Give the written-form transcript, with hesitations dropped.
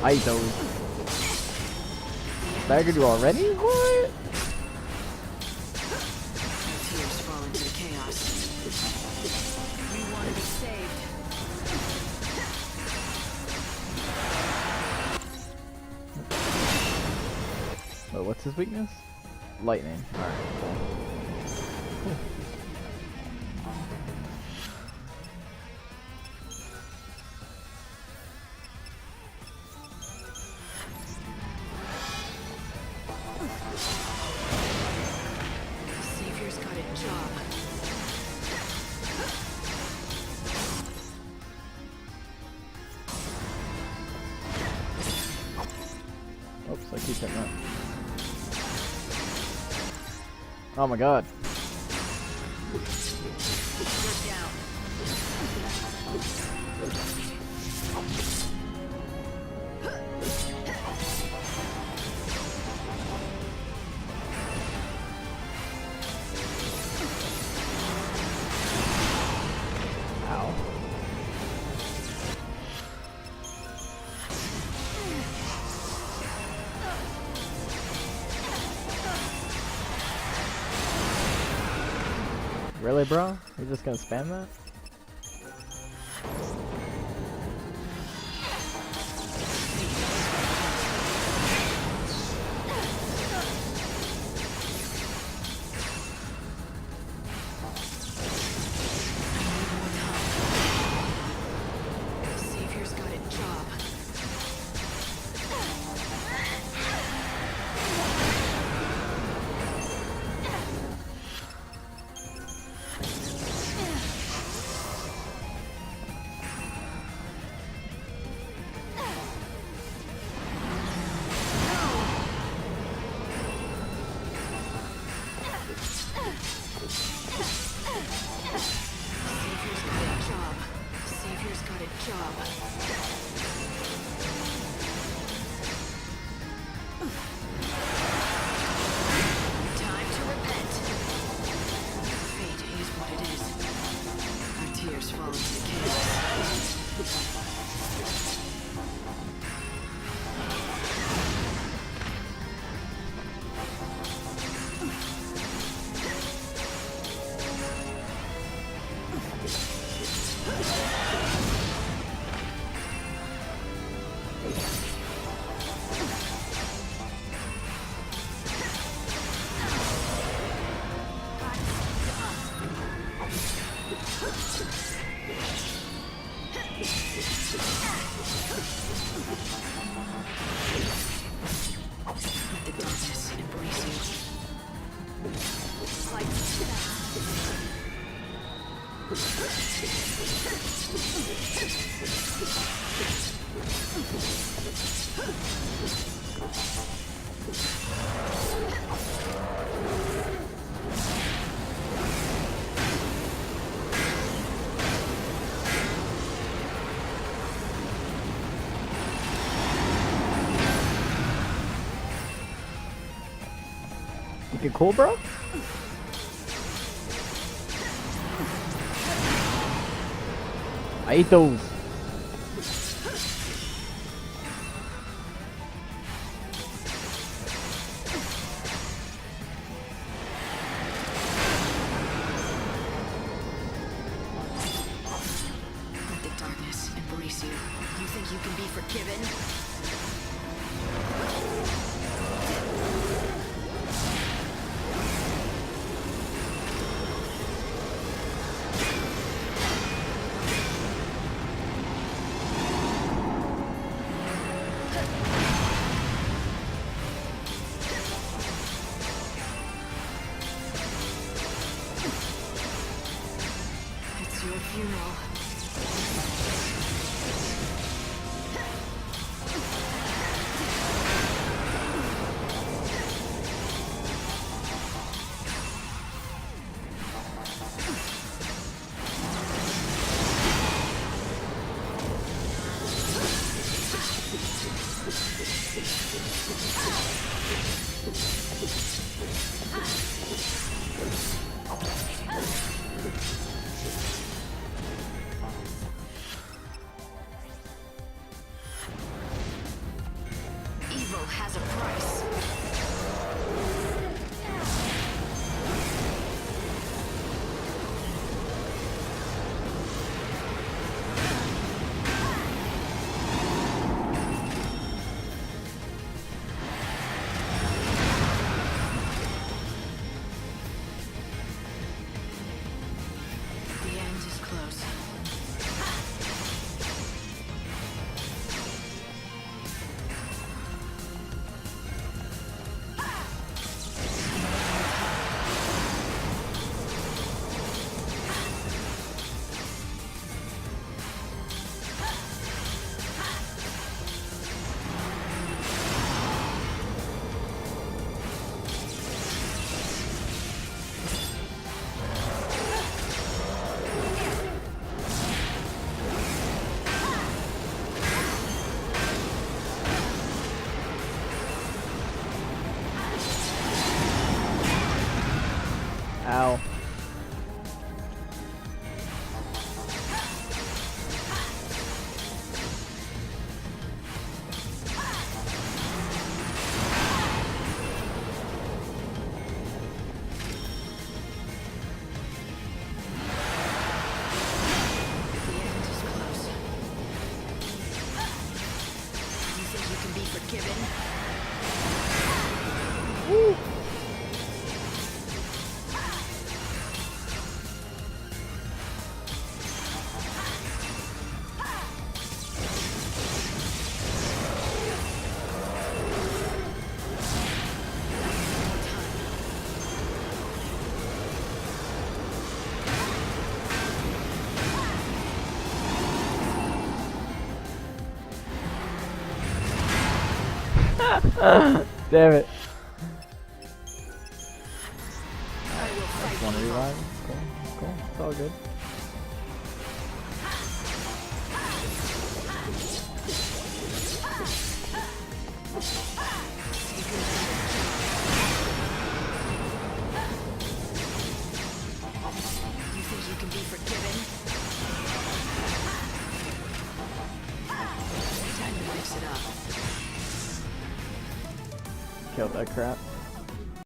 I ate those. Staggered you already? What? Tears fall into the chaos. You want to be saved. Oh, what's his weakness? Lightning. Alright, cool. Savior's got a job. Oops, I keep hitting that. Oh my god. You're down. Ow. Really, bro? You're just gonna spam that? Savior's got a job. Savior's got a job. Savior's got a job. Time to repent. Fate is what it is. Our tears fall into chaos. Let the darkness embrace you. Looking cool, bro? I ate those. Let the darkness embrace you. You think you can be forgiven? It's your funeral. forgiven. Damn it. I will fight Want to evil. revive? Cool, cool. It's all good. You think you can be forgiven? Time to mix it up. Killed that crap.